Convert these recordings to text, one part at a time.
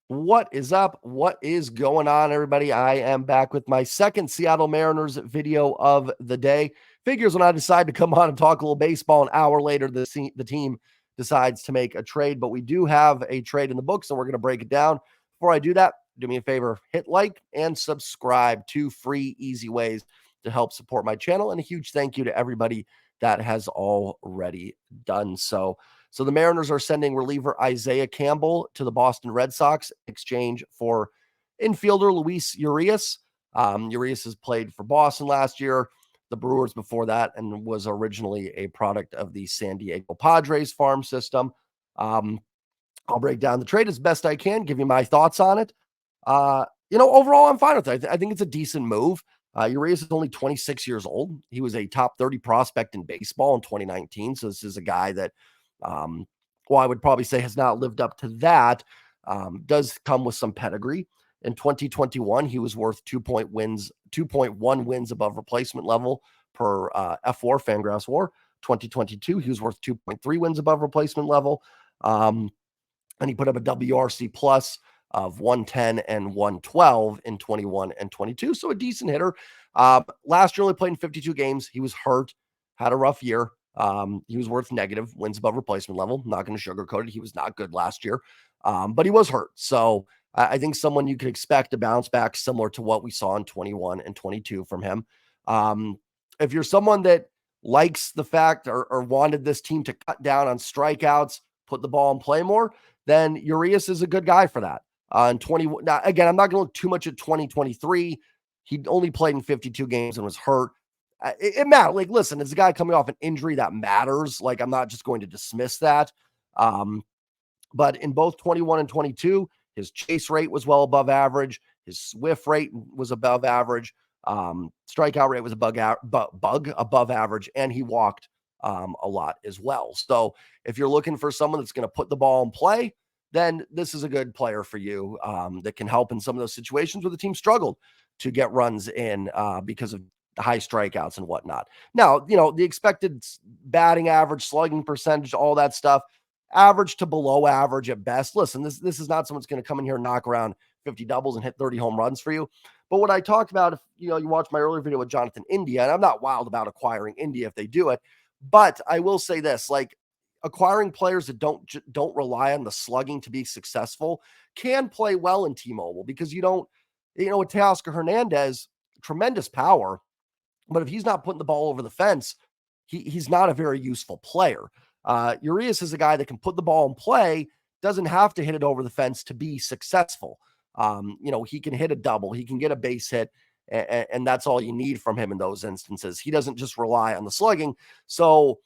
What is up? What is going on, everybody? I am back with my second Seattle Mariners video of the day. Figures when I decide to come on and talk a little baseball, an hour later, the team decides to make a trade. But we do have a trade in the book, so we're going to break it down. Before I do that, do me a favor, hit like and subscribe. 2 free, easy ways to help support my channel. And a huge thank you to everybody that has already done so. So the Mariners are sending reliever Isiah Campbell to the Boston Red Sox in exchange for infielder Luis Urias. Urias has played for Boston last year, the Brewers before that, and was originally a product of the San Diego Padres farm system. I'll break down the trade as best I can, give you my thoughts on it. Overall, I'm fine with it. I think it's a decent move. Urias is only 26 years old. He was a top 30 prospect in baseball in 2019. So this is a guy that I would probably say has not lived up to that, does come with some pedigree. In 2021, he was worth 2.1 wins above replacement level per F4 Fangraphs WAR. 2022, he was worth 2.3 wins above replacement level. And he put up a WRC plus of 110 and 112 in 21 and 22. So a decent hitter. Last year, only played in 52 games. He was hurt, had a rough year. He was worth negative wins above replacement level. Not going to sugarcoat it. He was not good last year, but he was hurt. So I think someone you could expect to bounce back similar to what we saw in 21 and 22 from him. If you're someone that likes the fact or wanted this team to cut down on strikeouts, put the ball in play more, then Urias is a good guy for that. Now, again, I'm not going to look too much at 2023. He only played in 52 games and was hurt. It matters. Like, listen, as a guy coming off an injury, that matters. Like, I'm not just going to dismiss that. But in both 21 and 22, his chase rate was well above average. His whiff rate was above average. Strikeout rate was above average, and he walked a lot as well. So if you're looking for someone that's going to put the ball in play, then this is a good player for you that can help in some of those situations where the team struggled to get runs in because of the high strikeouts and whatnot. Now, the expected batting average, slugging percentage, all that stuff, average to below average at best. Listen, this is not someone's going to come in here and knock around 50 doubles and hit 30 home runs for you. But what I talked about, if you watch my earlier video with Jonathan India, and I'm not wild about acquiring India if they do it, but I will say this, like, acquiring players that don't rely on the slugging to be successful can play well in T-Mobile, because with Teoscar Hernandez, tremendous power, but if he's not putting the ball over the fence, he's not a very useful player. Urias is a guy that can put the ball in play, doesn't have to hit it over the fence to be successful. He can hit a double, he can get a base hit, and that's all you need from him in those instances. He doesn't just rely on the slugging. So,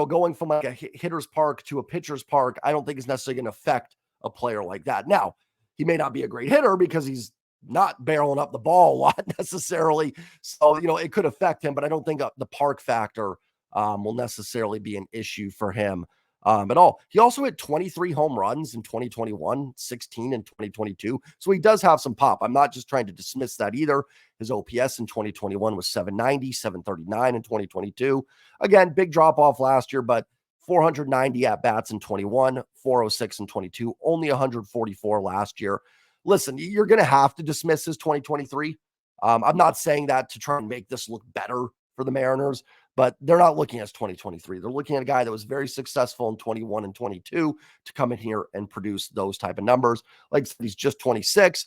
going from like a hitter's park to a pitcher's park, I don't think is necessarily going to affect a player like that. Now, he may not be a great hitter because he's not barreling up the ball a lot necessarily. So, it could affect him, but I don't think the park factor will necessarily be an issue for him at all. He also hit 23 home runs in 2021, 16 in 2022. So he does have some pop. I'm not just trying to dismiss that either. His OPS in 2021 was 790, 739 in 2022. Again, big drop off last year, but 490 at bats in 21, 406 in 22, only 144 last year. Listen, you're going to have to dismiss his 2023. I'm not saying that to try and make this look better for the Mariners, but they're not looking at 2023. They're looking at a guy that was very successful in 21 and 22 to come in here and produce those type of numbers. Like I said, he's just 26.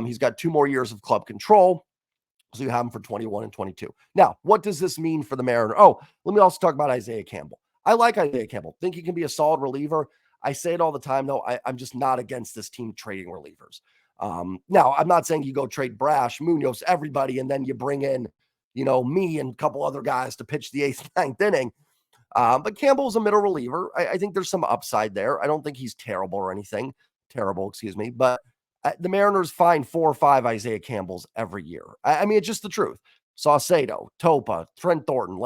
He's got 2 more years of club control. So you have him for 21 and 22. Now, what does this mean for the Mariners? Oh, let me also talk about Isiah Campbell. I like Isiah Campbell. Think he can be a solid reliever. I say it all the time, though. I'm just not against this team trading relievers. Now, I'm not saying you go trade Brash, Munoz, everybody, and then you bring in, me and a couple other guys to pitch the 8th, 9th inning. But Campbell's a middle reliever. I think there's some upside there. I don't think he's terrible or anything. But the Mariners find 4 or 5 Isiah Campbells every year. I mean, it's just the truth. Saucedo, Topa, Trent Thornton,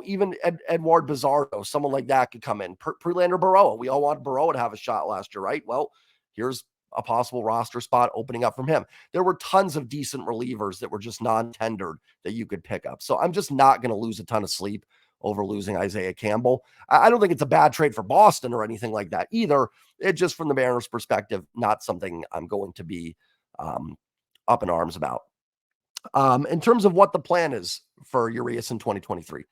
even Edward Bizarro, someone like that could come in. Prelander Baroa. We all wanted Baroa to have a shot last year, right? Well, here's a possible roster spot opening up from him. There were tons of decent relievers that were just non-tendered that you could pick up. So I'm just not going to lose a ton of sleep over losing Isiah Campbell. I don't think it's a bad trade for Boston or anything like that either. It just from the Mariners' perspective, not something I'm going to be up in arms about. In terms of what the plan is for Urias in 2023,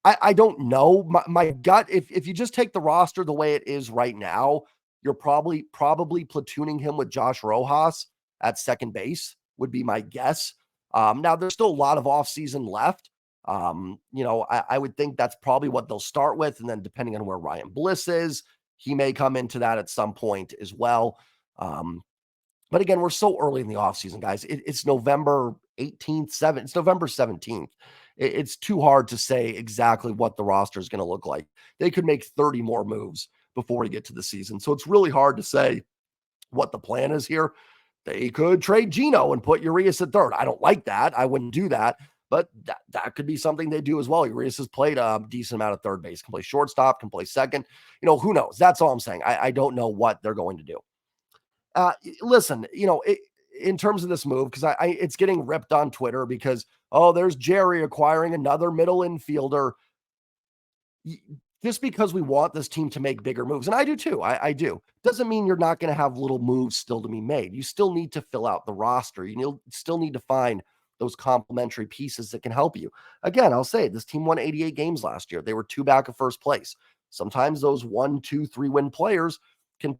I don't know. My gut, if you just take the roster the way it is right now, you're probably platooning him with Josh Rojas at second base, would be my guess. Now, there's still a lot of offseason left. I would think that's probably what they'll start with. And then depending on where Ryan Bliss is, he may come into that at some point as well. But again, we're so early in the offseason, guys. It's November 18th, 7th. It's November 17th. It's too hard to say exactly what the roster is going to look like. They could make 30 more moves before we get to the season. So it's really hard to say what the plan is here. They could trade Gino and put Urias at third. I don't like that. I wouldn't do that. But that could be something they do as well. Urias has played a decent amount of third base, can play shortstop, can play second. Who knows? That's all I'm saying. I don't know what they're going to do. Listen, in terms of this move, because it's getting ripped on Twitter because, there's Jerry acquiring another middle infielder. Just because we want this team to make bigger moves, and I do too, I do, doesn't mean you're not going to have little moves still to be made. You still need to fill out the roster. You still need to find those complementary pieces that can help you. Again, I'll say this team won 88 games last year. They were 2 back of first place. Sometimes those 1, 2, 3 win players can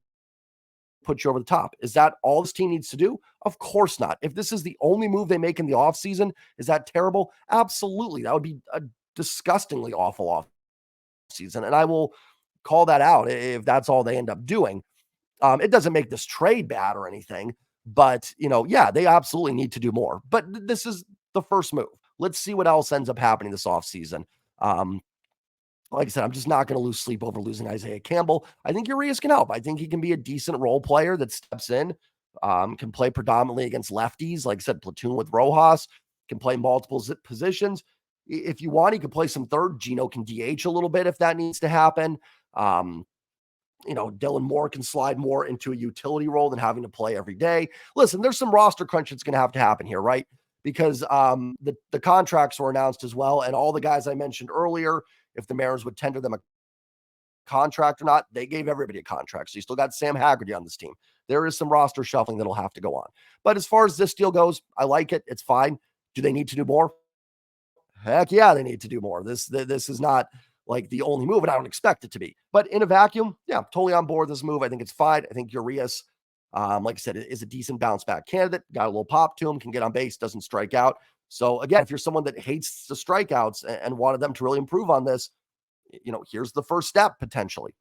put you over the top. Is that all this team needs to do? Of course not. If this is the only move they make in the offseason, is that terrible? Absolutely. That would be a disgustingly awful offseason. And I will call that out if that's all they end up doing. It doesn't make this trade bad or anything, but they absolutely need to do more. But this is the first move. Let's see what else ends up happening this offseason. Like I said, I'm just not going to lose sleep over losing Isiah Campbell. I think Urias can help. I think he can be a decent role player that steps in, can play predominantly against lefties. Like I said, platoon with Rojas, can play multiple positions. If you want, he can play some third. Gino can DH a little bit if that needs to happen. Dylan Moore can slide more into a utility role than having to play every day. Listen, there's some roster crunch that's going to happen here, right? Because the contracts were announced as well. And all the guys I mentioned earlier, if the Mariners would tender them a contract or not, they gave everybody a contract. So you still got Sam Haggerty on this team. There is some roster shuffling that'll have to go on. But as far as this deal goes, I like it. It's fine. Do they need to do more? Heck yeah, they need to do more. This is not like the only move, and I don't expect it to be. But in a vacuum, yeah, totally on board this move. I think it's fine. I think Urias, like I said, is a decent bounce back candidate. Got a little pop to him, can get on base, doesn't strike out. So again, if you're someone that hates the strikeouts and wanted them to really improve on this, here's the first step potentially.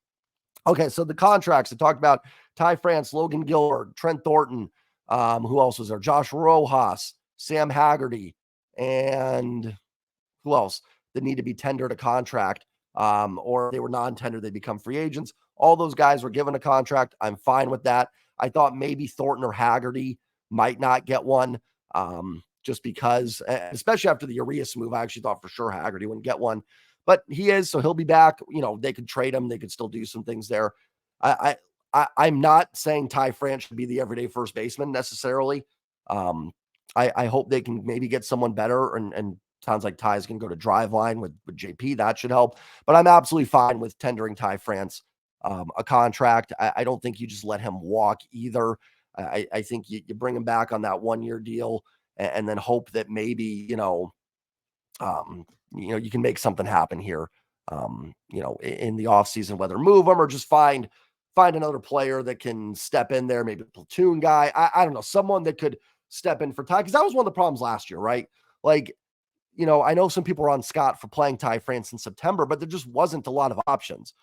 Okay, so the contracts I talked about: Ty France, Logan Gilbert, Trent Thornton. Who else was there? Josh Rojas, Sam Haggerty, and who else that need to be tendered a contract? Or if they were non-tender, they become free agents. All those guys were given a contract. I'm fine with that. I thought maybe Thornton or Haggerty might not get one. Just because, especially after the Urias move, I actually thought for sure Haggerty wouldn't get one, but he is, so he'll be back. They could trade him. They could still do some things there. I'm not saying Ty France should be the everyday first baseman necessarily. I hope they can maybe get someone better, and sounds like Ty's going to go to drive line with JP. That should help, but I'm absolutely fine with tendering Ty France a contract. I don't think you just let him walk either. I think you bring him back on that 1-year deal and then hope that maybe, you can make something happen here, in the offseason, whether move him or just find another player that can step in there, maybe a platoon guy. I don't know, someone that could step in for Ty, because that was one of the problems last year, right? Like, I know some people are on Scott for playing Ty France in September, but there just wasn't a lot of options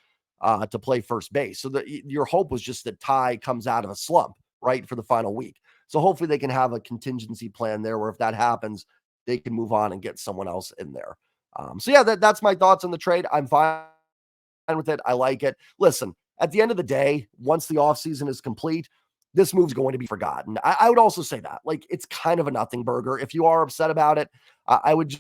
to play first base. So your hope was just that Ty comes out of a slump, right, for the final week. So hopefully they can have a contingency plan there where if that happens, they can move on and get someone else in there. So yeah, that's my thoughts on the trade. I'm fine with it. I like it. Listen, at the end of the day, once the offseason is complete, this move's going to be forgotten. I would also say that, like, it's kind of a nothing burger. If you are upset about it, I would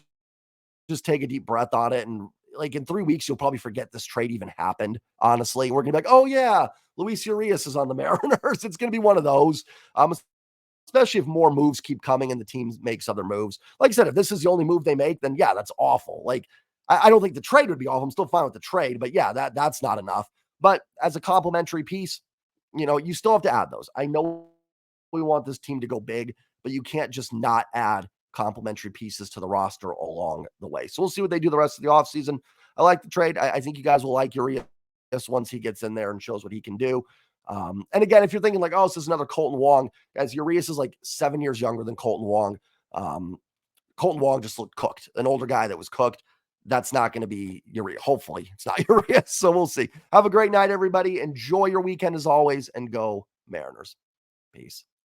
just take a deep breath on it. And like in 3 weeks, you'll probably forget this trade even happened. Honestly, we're going to be like, oh yeah, Luis Urias is on the Mariners. It's going to be one of those. Especially if more moves keep coming and the team makes other moves. Like I said, if this is the only move they make, then yeah, that's awful. Like, I don't think the trade would be off. I'm still fine with the trade, but yeah, that's not enough. But as a complementary piece, you still have to add those. I know we want this team to go big, but you can't just not add complementary pieces to the roster along the way. So we'll see what they do the rest of the offseason. I like the trade. I think you guys will like Urias once he gets in there and shows what he can do. And again, if you're thinking like, oh, this is another Colton Wong, guys, Urias is like 7 years younger than Colton Wong. Colton Wong just looked cooked, an older guy that was cooked. That's not going to be Urias. Hopefully it's not Urias. So we'll see. Have a great night, everybody. Enjoy your weekend as always, and go Mariners. Peace.